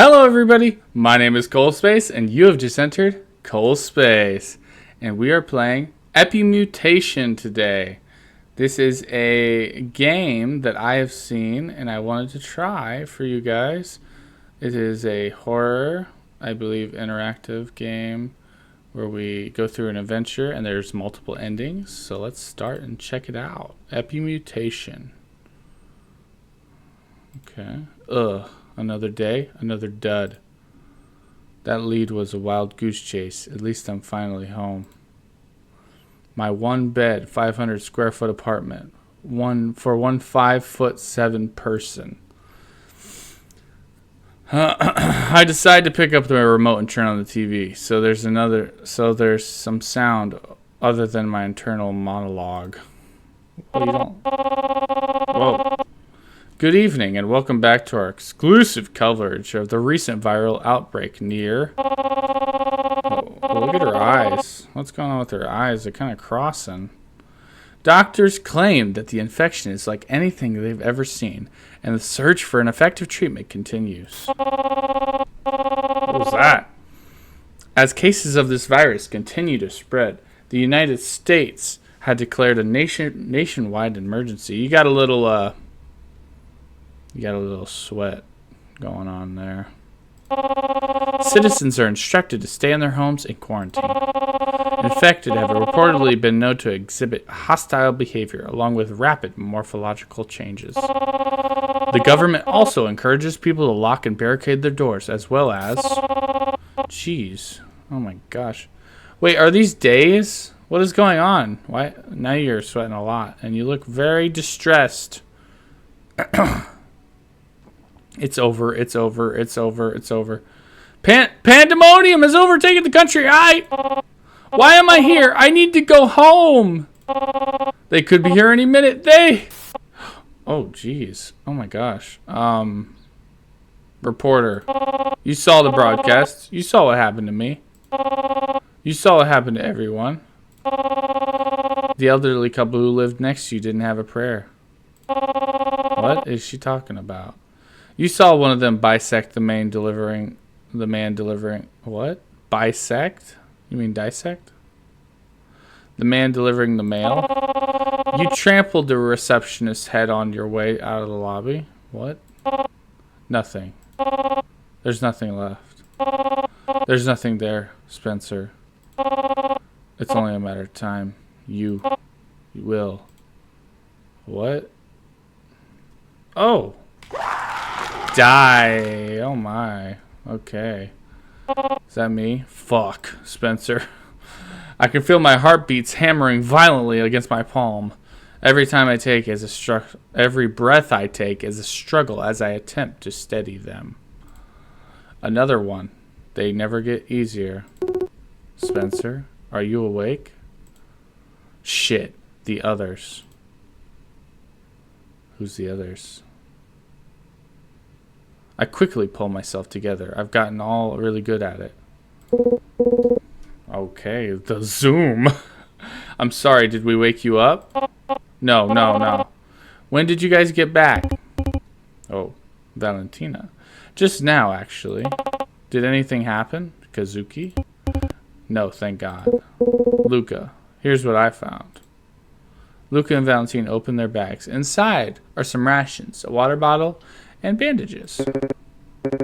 Hello everybody, my name is Cole Space and you have just entered Cole Space. And we are playing Epimutation today. This is a game that I have seen and I wanted to try for you guys. It is a horror, I believe, interactive game where we go through an adventure and there's multiple endings. So let's start and check it out. Epimutation. Okay. Another day, another dud. That lead was a wild goose chase. At least I'm finally home. My one bed, 500 square foot apartment. One 5'7" person. I decide to pick up the remote and turn on the TV. So there's some sound other than my internal monologue. Well, you don't. Whoa. Good evening and welcome back to our exclusive coverage of the recent viral outbreak near... Oh, look at her eyes. What's going on with her eyes? They're kind of crossing. Doctors claim that the infection is like anything they've ever seen, and the search for an effective treatment continues. What was that? As cases of this virus continue to spread, the United States had declared a nationwide emergency. You got a little sweat going on there. Citizens are instructed to stay in their homes in quarantine. Infected have reportedly been known to exhibit hostile behavior along with rapid morphological changes. The government also encourages people to lock and barricade their doors as well as... Jeez. Oh my gosh. Wait, are these days? What is going on? Why? Now you're sweating a lot and you look very distressed. It's over. Pandemonium has overtaken the country. Why am I here? I need to go home. They could be here any minute. Oh, jeez. Oh, my gosh. Reporter. You saw the broadcast. You saw what happened to me. You saw what happened to everyone. The elderly couple who lived next to you didn't have a prayer. What is she talking about? You saw one of them bisect the man delivering... What? Bisect? You mean dissect? The man delivering the mail? You trampled the receptionist's head on your way out of the lobby? What? Nothing. There's nothing left. There's nothing there, Spencer. It's only a matter of time. You will. What? Oh! Die. Oh my. Okay. Is that me? Fuck, Spencer. I can feel my heartbeats hammering violently against my palm. Every breath I take is a struggle as I attempt to steady them. Another one. They never get easier. Spencer, are you awake? Shit. The others. Who's the others? I quickly pull myself together. I've gotten all really good at it. Okay, the Zoom. I'm sorry, did we wake you up? No. When did you guys get back? Oh, Valentina. Just now, actually. Did anything happen? Kazuki? No, thank God. Luca, here's what I found. Luca and Valentina open their bags. Inside are some rations, a water bottle, and bandages.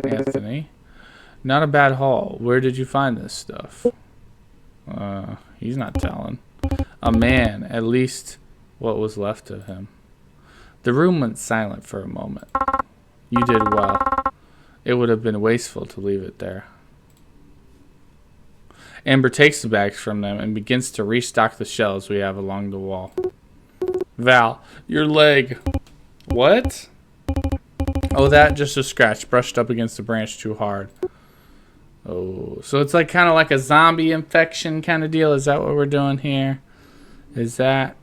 Anthony. Not a bad haul. Where did you find this stuff? He's not telling. A man, at least what was left of him. The room went silent for a moment. You did well. It would have been wasteful to leave it there. Amber takes the bags from them and begins to restock the shelves we have along the wall. Val, your leg. What? Oh, that just a scratch brushed up against the branch too hard. Oh, so it's like kind of like a zombie infection kind of deal. Is that what we're doing here? Is that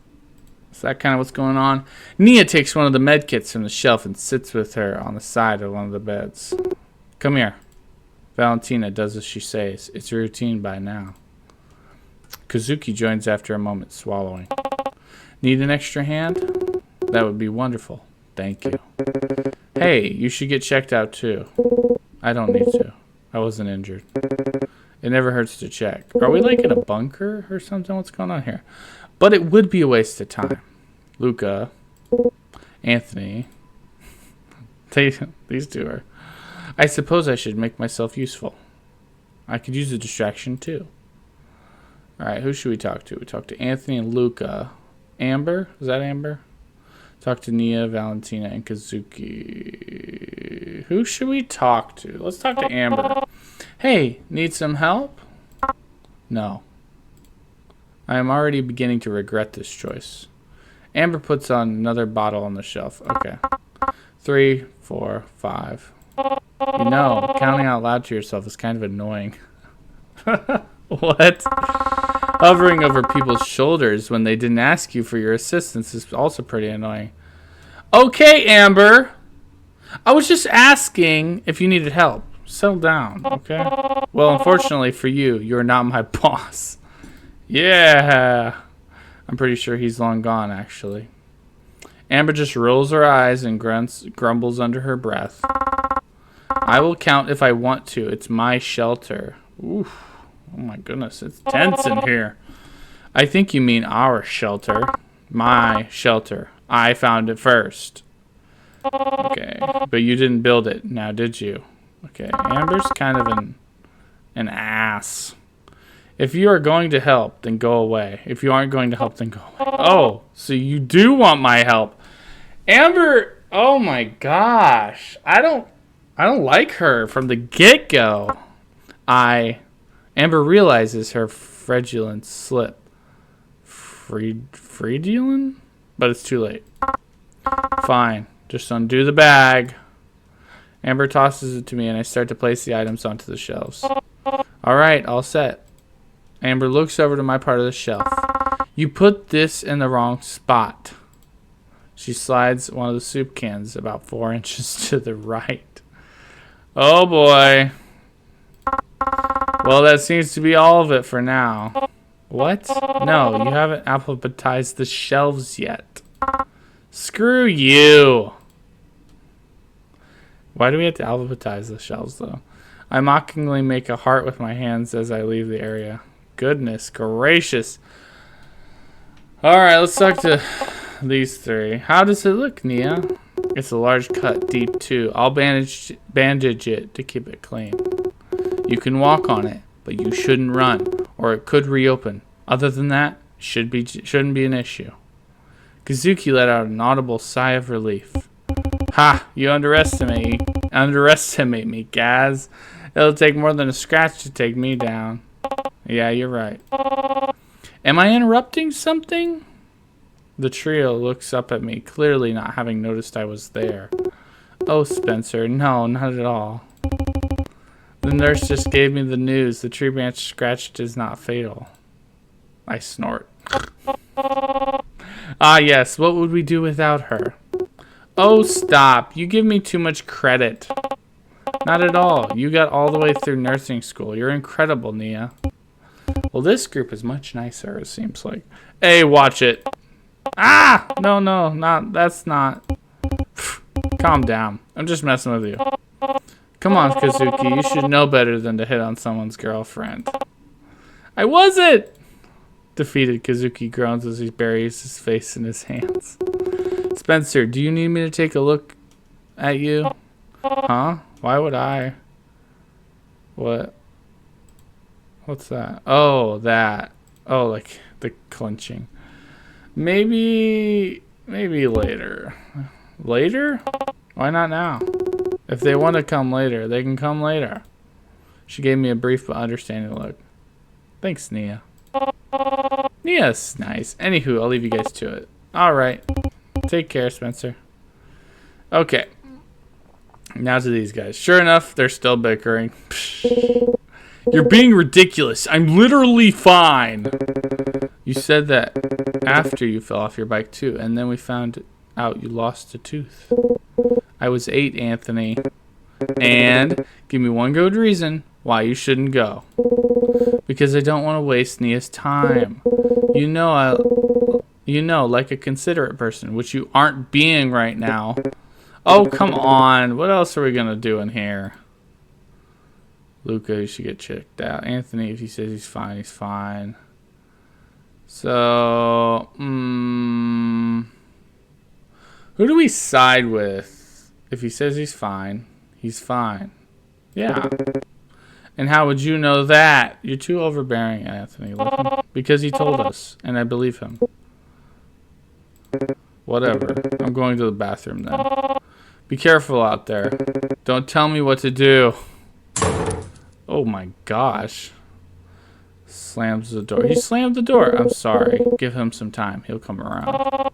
kind of what's going on? Nia takes one of the med kits from the shelf and sits with her on the side of one of the beds. Come here. Valentina does as she says. It's a routine by now. Kazuki joins after a moment, swallowing. Need an extra hand? That would be wonderful. Thank you. Hey, you should get checked out too. I don't need to. I wasn't injured. It never hurts to check. Are we like in a bunker or something? What's going on here? But it would be a waste of time. Luca, Anthony, these two are. I suppose I should make myself useful. I could use a distraction too. Alright, who should we talk to? We talk to Anthony and Luca. Amber? Is that Amber? Talk to Nia, Valentina, and Kazuki. Who should we talk to? Let's talk to Amber. Hey, need some help? No. I am already beginning to regret this choice. Amber puts on another bottle on the shelf. Okay. 3, 4, 5. You know, counting out loud to yourself is kind of annoying. What? Hovering over people's shoulders when they didn't ask you for your assistance is also pretty annoying. Okay, Amber. I was just asking if you needed help. Settle down, okay? Well, unfortunately for you, you're not my boss. Yeah. I'm pretty sure he's long gone, actually. Amber just rolls her eyes and grumbles under her breath. I will count if I want to. It's my shelter. Oof. Oh my goodness, it's tense in here. I think you mean our shelter. My shelter. I found it first. Okay, but you didn't build it, now did you? Okay, Amber's kind of an ass. If you are going to help, then go away. If you aren't going to help, then go away. Oh, so you do want my help. Amber, oh my gosh. I don't like her from the get-go. Amber realizes her fraudulent slip. Fraudulent? But it's too late. Fine. Just undo the bag. Amber tosses it to me and I start to place the items onto the shelves. Alright, all set. Amber looks over to my part of the shelf. You put this in the wrong spot. She slides one of the soup cans about 4 inches to the right. Oh boy. Well, that seems to be all of it for now. What? No, you haven't alphabetized the shelves yet. Screw you. Why do we have to alphabetize the shelves, though? I mockingly make a heart with my hands as I leave the area. Goodness gracious. Alright, let's talk to these three. How does it look, Nia? It's a large cut, deep too. I'll bandage it to keep it clean. You can walk on it, but you shouldn't run, or it could reopen. Other than that, shouldn't be an issue. Kazuki let out an audible sigh of relief. Ha! You underestimate me, Gaz. It'll take more than a scratch to take me down. Yeah, you're right. Am I interrupting something? The trio looks up at me, clearly not having noticed I was there. Oh, Spencer, no, not at all. The nurse just gave me the news. The tree branch scratched is not fatal. I snort. Ah, yes, what would we do without her? Oh, stop. You give me too much credit. Not at all. You got all the way through nursing school. You're incredible, Nia. Well, this group is much nicer, it seems like. Hey, watch it. Ah! No, that's not. Calm down. I'm just messing with you. Come on, Kazuki. You should know better than to hit on someone's girlfriend. I wasn't! Defeated, Kazuki groans as he buries his face in his hands. Spencer, do you need me to take a look at you? Huh? Why would I? What? What's that? Oh, that. Oh, like the clenching. Maybe later. Later? Why not now? If they want to come later, they can come later. She gave me a brief but understanding look. Thanks, Nia. Nia's nice. Anywho, I'll leave you guys to it. Alright. Take care, Spencer. Okay. Now to these guys. Sure enough, they're still bickering. You're being ridiculous. I'm literally fine. You said that after you fell off your bike too, and then we found out you lost a tooth. I was 8, Anthony. And give me one good reason why you shouldn't go. Because I don't want to waste Nia's time. You know, like a considerate person, which you aren't being right now. Oh, come on. What else are we going to do in here? Luca, you should get checked out. Anthony, if he says he's fine, he's fine. So, who do we side with? If he says he's fine, he's fine. Yeah. And how would you know that? You're too overbearing, Anthony. Because he told us, and I believe him. Whatever. I'm going to the bathroom then. Be careful out there. Don't tell me what to do. Oh my gosh. Slams the door. He slammed the door. I'm sorry. Give him some time. He'll come around.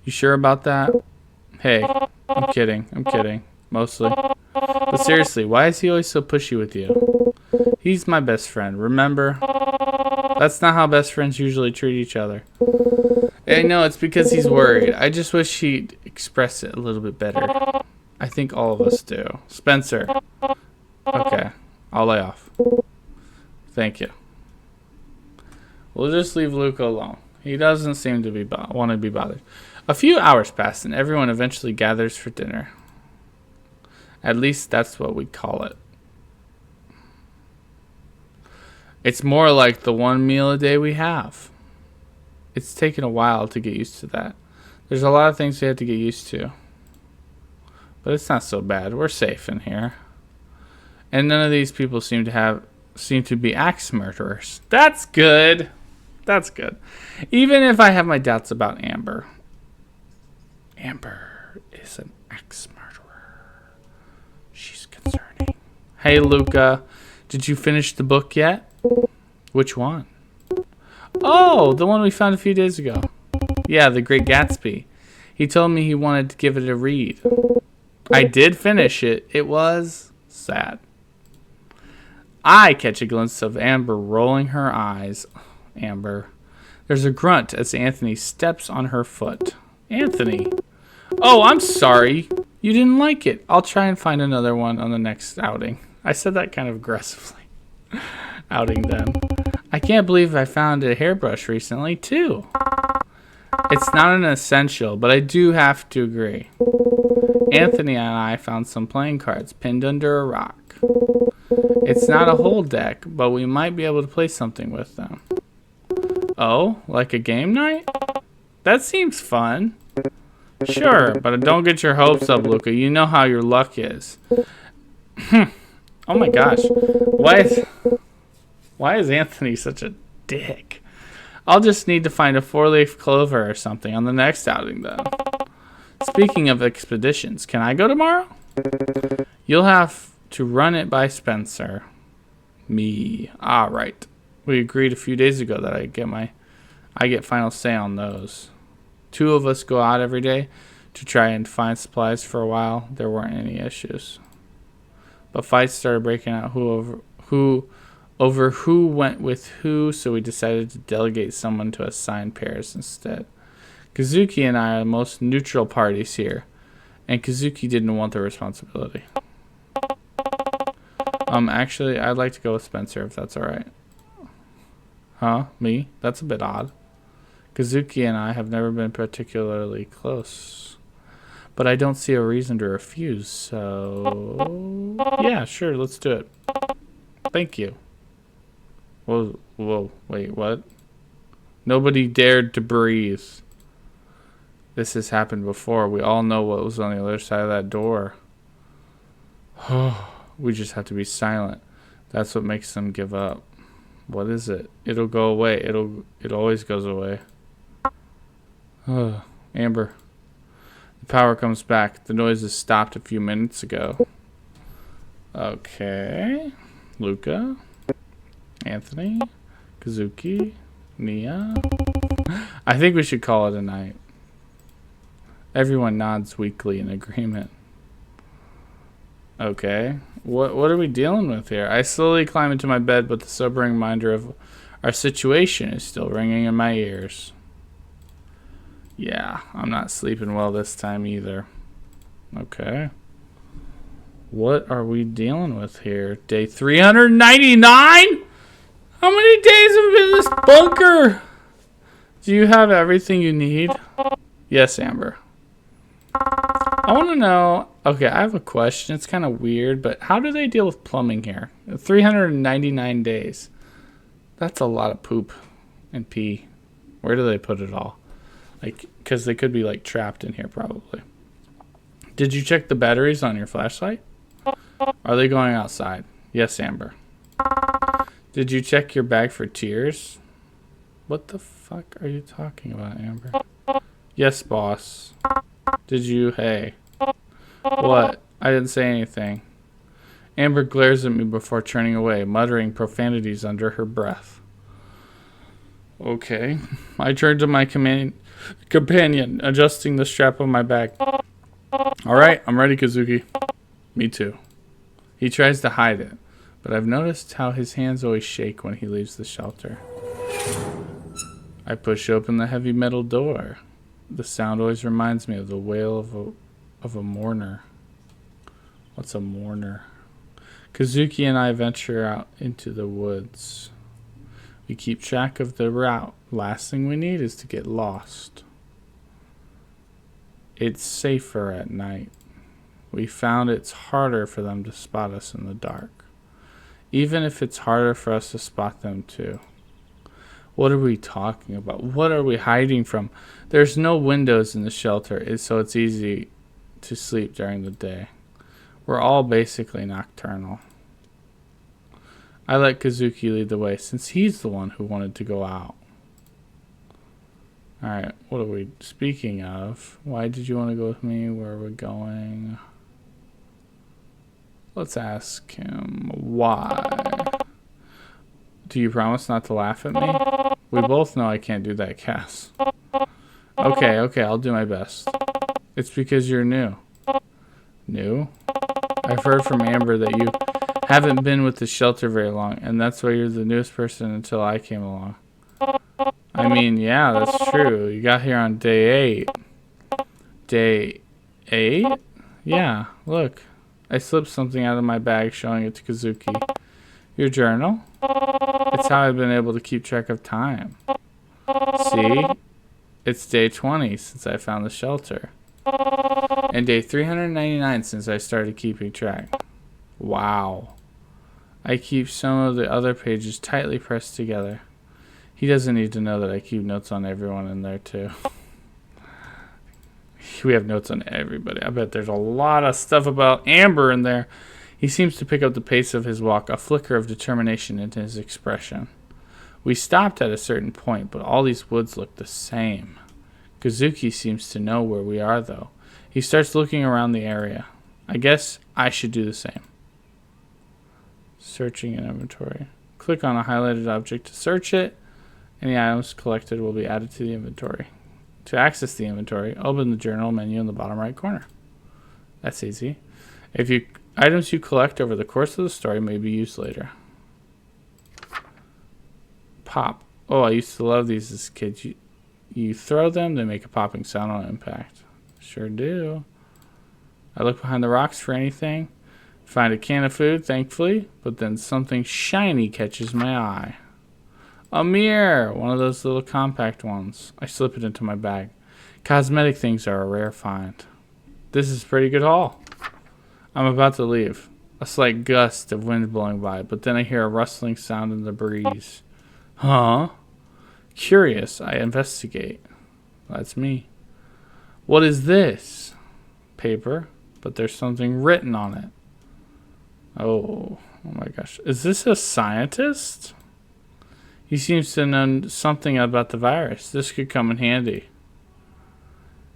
You sure about that? Hey, I'm kidding. I'm kidding. Mostly. But seriously, why is he always so pushy with you? He's my best friend, remember? That's not how best friends usually treat each other. I know, it's because he's worried. I just wish he'd express it a little bit better. I think all of us do. Spencer. Okay, I'll lay off. Thank you. We'll just leave Luca alone. He doesn't seem to want to be bothered. A few hours pass and everyone eventually gathers for dinner. At least that's what we call it. It's more like the one meal a day we have. It's taken a while to get used to that. There's a lot of things we have to get used to. But it's not so bad. We're safe in here. And none of these people seem to be axe murderers. That's good. That's good. Even if I have my doubts about Amber. Amber is an axe murderer. She's concerning. Hey, Luca. Did you finish the book yet? Which one? Oh, the one we found a few days ago. Yeah, The Great Gatsby. He told me he wanted to give it a read. I did finish it. It was sad. I catch a glimpse of Amber rolling her eyes. Amber. There's a grunt as Anthony steps on her foot. Anthony. Oh, I'm sorry. You didn't like it. I'll try and find another one on the next outing. I said that kind of aggressively. Outing them. I can't believe I found a hairbrush recently, too. It's not an essential, but I do have to agree. Anthony and I found some playing cards pinned under a rock. It's not a whole deck, but we might be able to play something with them. Oh, like a game night? That seems fun. Sure, but don't get your hopes up, Luca. You know how your luck is. Oh my gosh. Why is Anthony such a dick? I'll just need to find a 4-leaf clover or something on the next outing, though. Speaking of expeditions, can I go tomorrow? You'll have to run it by Spencer. Me. Ah, right. We agreed a few days ago that I get final say on those. 2 of us go out every day to try and find supplies. For a while. There weren't any issues. But fights started breaking out over who went with who, so we decided to delegate someone to assign pairs instead. Kazuki and I are the most neutral parties here, and Kazuki didn't want the responsibility. Actually, I'd like to go with Spencer if that's alright. Huh? Me? That's a bit odd. Kazuki and I have never been particularly close, but I don't see a reason to refuse, so... Yeah, sure, let's do it. Thank you. Whoa, wait, what? Nobody dared to breathe. This has happened before. We all know what was on the other side of that door. We just have to be silent. That's what makes them give up. What is it? It'll go away. It always goes away. Amber. The power comes back. The noise has stopped a few minutes ago. Okay. Luca. Anthony. Kazuki. Nia. I think we should call it a night. Everyone nods weakly in agreement. Okay. What are we dealing with here? I slowly climb into my bed, but the sobering reminder of our situation is still ringing in my ears. Yeah, I'm not sleeping well this time either. Okay. What are we dealing with here? Day 399? How many days have we been in this bunker? Do you have everything you need? Yes, Amber. I want to know. Okay, I have a question. It's kind of weird, but how do they deal with plumbing here? 399 days. That's a lot of poop and pee. Where do they put it all? Like, because they could be like trapped in here probably. Did you check the batteries on your flashlight? Are they going outside? Yes, Amber. Did you check your bag for tears? What the fuck are you talking about, Amber? Yes, boss. Did you? Hey. What? I didn't say anything. Amber glares at me before turning away, muttering profanities under her breath. Okay. I turned to my companion, adjusting the strap of my bag. Alright, I'm ready, Kazuki. Me too. He tries to hide it, but I've noticed how his hands always shake when he leaves the shelter. I push open the heavy metal door. The sound always reminds me of the wail of a mourner. What's a mourner? Kazuki and I venture out into the woods. We keep track of the route. Last thing we need is to get lost. It's safer at night. We found it's harder for them to spot us in the dark. Even if it's harder for us to spot them too. What are we talking about? What are we hiding from? There's no windows in the shelter, so it's easy to sleep during the day. We're all basically nocturnal. I let Kazuki lead the way since he's the one who wanted to go out. Alright, what are we speaking of? Why did you want to go with me? Where are we going? Let's ask him why. Do you promise not to laugh at me? We both know I can't do that, Cass. Okay, I'll do my best. It's because you're new. New? I've heard from Amber that you haven't been with the shelter very long, and that's why you're the newest person until I came along. I mean, yeah, that's true. You got here on day 8. Day 8? Yeah, look. I slipped something out of my bag showing it to Kazuki. Your journal? It's how I've been able to keep track of time. See? It's day 20 since I found the shelter. And day 399 since I started keeping track. Wow. I keep some of the other pages tightly pressed together. He doesn't need to know that I keep notes on everyone in there too. We have notes on everybody. I bet there's a lot of stuff about Amber in there. He seems to pick up the pace of his walk, a flicker of determination in his expression. We stopped at a certain point, but all these woods look the same. Kazuki seems to know where we are, though. He starts looking around the area. I guess I should do the same. Searching an inventory. Click on a highlighted object to search it. Any items collected will be added to the inventory. To access the inventory, open the journal menu in the bottom right corner. That's easy. Items you collect over the course of the story may be used later. Pop. Oh, I used to love these as a kid. You throw them, they make a popping sound on impact. Sure do. I look behind the rocks for anything. Find a can of food, thankfully, but then something shiny catches my eye. A mirror! One of those little compact ones. I slip it into my bag. Cosmetic things are a rare find. This is a pretty good haul. I'm about to leave. A slight gust of wind blowing by, but then I hear a rustling sound in the breeze. Huh? Curious, I investigate. That's me. What is this? Paper, but there's something written on it. Oh my gosh. Is this a scientist? He seems to know something about the virus. This could come in handy.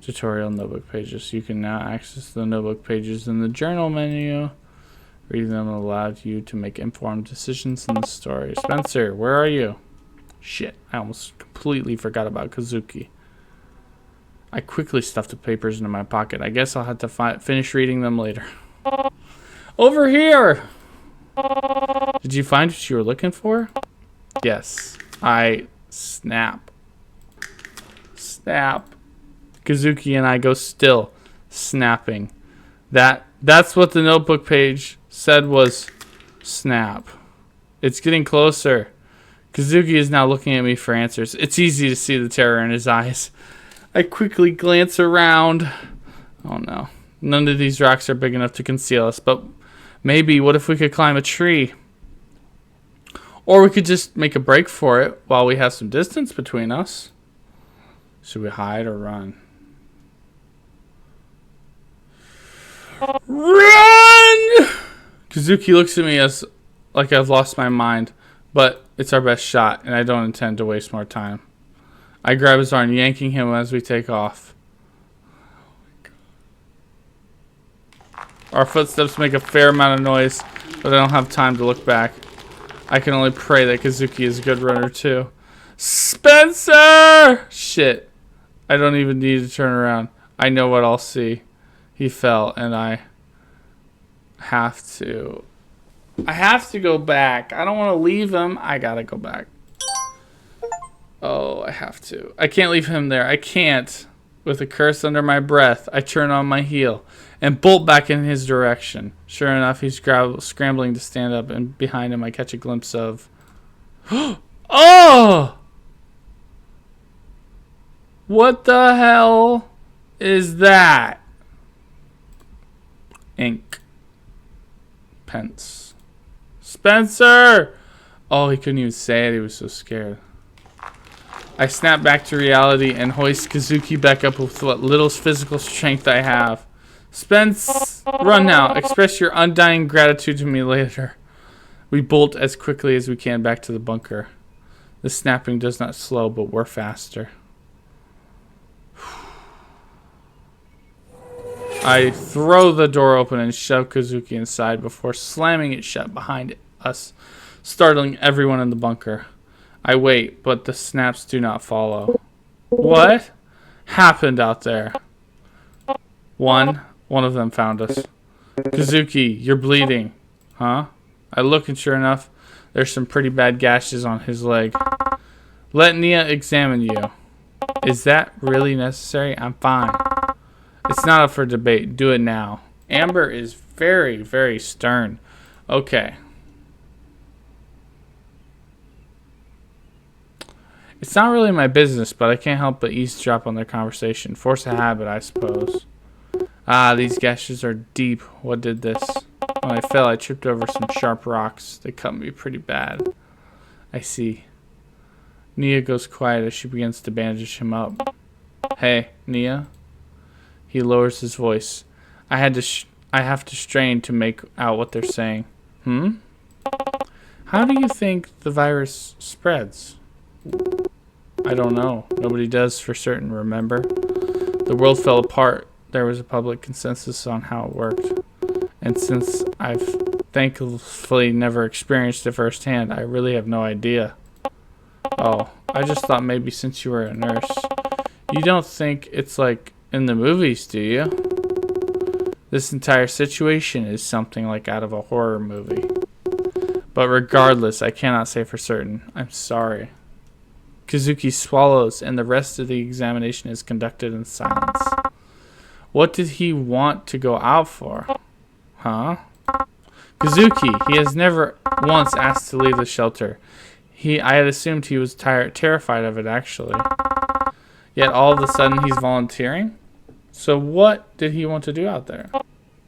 Tutorial notebook pages. You can now access the notebook pages in the journal menu. Reading them allows you to make informed decisions in the story. Spencer, where are you? Shit, I almost completely forgot about Kazuki. I quickly stuffed the papers into my pocket. I guess I'll have to finish reading them later. Over here! Did you find what you were looking for? Yes. I snap. Snap. Kazuki and I go still, snapping. That's what the notebook page said was snap. It's getting closer. Kazuki is now looking at me for answers. It's easy to see the terror in his eyes. I quickly glance around. Oh no. None of these rocks are big enough to conceal us, but maybe what if we could climb a tree? Or we could just make a break for it while we have some distance between us. Should we hide or run? Run! Kazuki looks at me as like I've lost my mind, but it's our best shot, and I don't intend to waste more time. I grab his arm, yanking him as we take off. Our footsteps make a fair amount of noise, but I don't have time to look back. I can only pray that Kazuki is a good runner too. Spencer! Shit. I don't even need to turn around. I know what I'll see. He fell, and I have to go back. I don't want to leave him. I gotta go back. Oh, I have to. I can't leave him there. I can't. With a curse under my breath, I turn on my heel and bolt back in his direction. Sure enough, he's scrambling to stand up, and behind him I catch a glimpse of... Oh! What the hell is that? Ink. Pence. Spencer! Oh, he couldn't even say it. He was so scared. I snap back to reality and hoist Kazuki back up with what little physical strength I have. Spence, run now. Express your undying gratitude to me later. We bolt as quickly as we can back to the bunker. The snapping does not slow, but we're faster. I throw the door open and shove Kazuki inside before slamming it shut behind us, startling everyone in the bunker. I wait, but the snaps do not follow. What happened out there? One of them found us. Kazuki, you're bleeding. Huh? I look, and sure enough, there's some pretty bad gashes on his leg. Let Nia examine you. Is that really necessary? I'm fine. It's not up for debate. Do it now. Amber is very, very stern. Okay. It's not really my business, but I can't help but eavesdrop on their conversation. Force of habit, I suppose. Ah, these gashes are deep. What did this? When I fell, I tripped over some sharp rocks. They cut me pretty bad. I see. Nia goes quiet as she begins to bandage him up. Hey, Nia? He lowers his voice. I have to strain to make out what they're saying. How do you think the virus spreads? I don't know. Nobody does for certain, remember? The world fell apart. There was a public consensus on how it worked. And since I've thankfully never experienced it firsthand, I really have no idea. Oh, I just thought maybe since you were a nurse. You don't think it's like in the movies, do you? This entire situation is something like out of a horror movie. But regardless, I cannot say for certain. I'm sorry. Kazuki swallows, and the rest of the examination is conducted in silence. What did he want to go out for? Huh? Kazuki, he has never once asked to leave the shelter. I had assumed he was terrified of it, actually. Yet all of a sudden he's volunteering? So what did he want to do out there?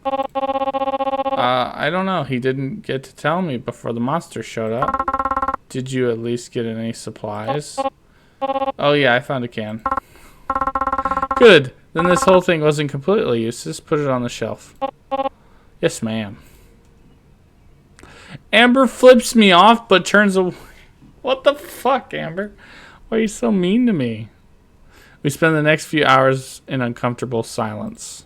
I don't know. He didn't get to tell me before the monster showed up. Did you at least get any supplies? Oh yeah, I found a can. Good. Then this whole thing wasn't completely useless. Put it on the shelf. Yes, ma'am. Amber flips me off but turns away. What the fuck, Amber? Why are you so mean to me? We spend the next few hours in uncomfortable silence.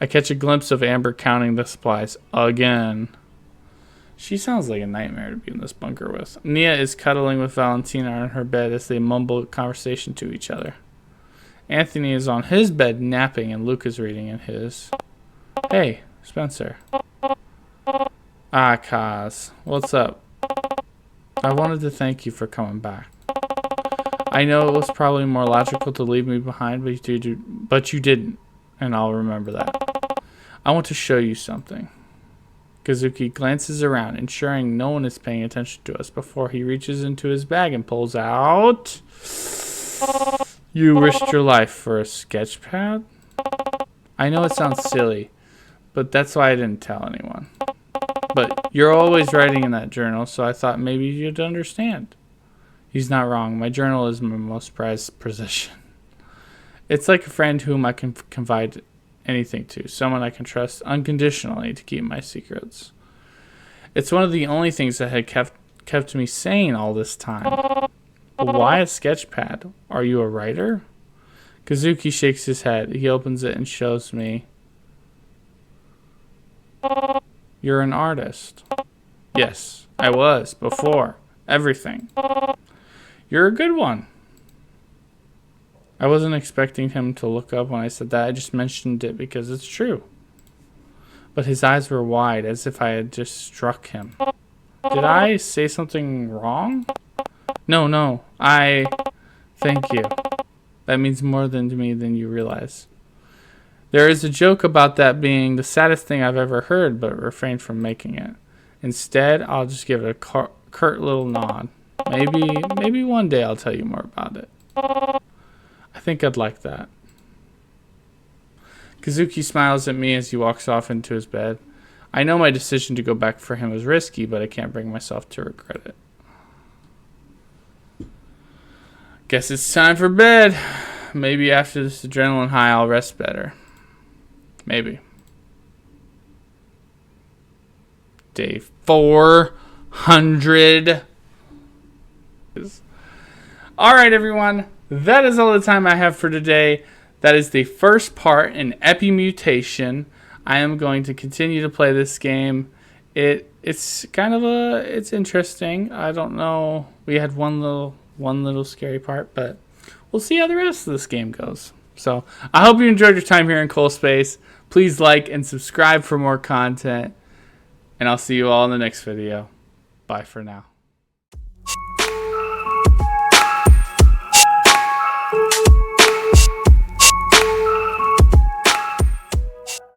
I catch a glimpse of Amber counting the supplies again. She sounds like a nightmare to be in this bunker with. Nia is cuddling with Valentina on her bed as they mumble a conversation to each other. Anthony is on his bed napping, and Luke is reading in his. Hey, Spencer. Ah, Kaz. What's up? I wanted to thank you for coming back. I know it was probably more logical to leave me behind, but you didn't, and I'll remember that. I want to show you something. Kazuki glances around, ensuring no one is paying attention to us before he reaches into his bag and pulls out... You risked your life for a sketch pad? I know it sounds silly, but that's why I didn't tell anyone. But you're always writing in that journal, so I thought maybe you'd understand. He's not wrong. My journal is my most prized possession. It's like a friend whom I can confide anything to, someone I can trust unconditionally to keep my secrets. It's one of the only things that had kept me sane all this time. But why a sketch pad? Are you a writer? Kazuki shakes his head. He opens it and shows me. You're an artist. Yes, I was, before. Everything. You're a good one. I wasn't expecting him to look up when I said that. I just mentioned it because it's true. But his eyes were wide, as if I had just struck him. Did I say something wrong? No. Thank you. That means more to me than you realize. There is a joke about that being the saddest thing I've ever heard, but refrain from making it. Instead, I'll just give it a curt little nod. Maybe one day I'll tell you more about it. I think I'd like that. Kazuki smiles at me as he walks off into his bed. I know my decision to go back for him was risky, but I can't bring myself to regret it. Guess it's time for bed. Maybe after this adrenaline high, I'll rest better. Maybe. Day 400. Alright, everyone. That is all the time I have for today. That is the first part in Epimutation. I am going to continue to play this game. It's interesting. I don't know. We had one little scary part, but we'll see how the rest of this game goes. So I hope you enjoyed your time here in Coal Space. Please like and subscribe for more content, and I'll see you all in the next video. Bye for now.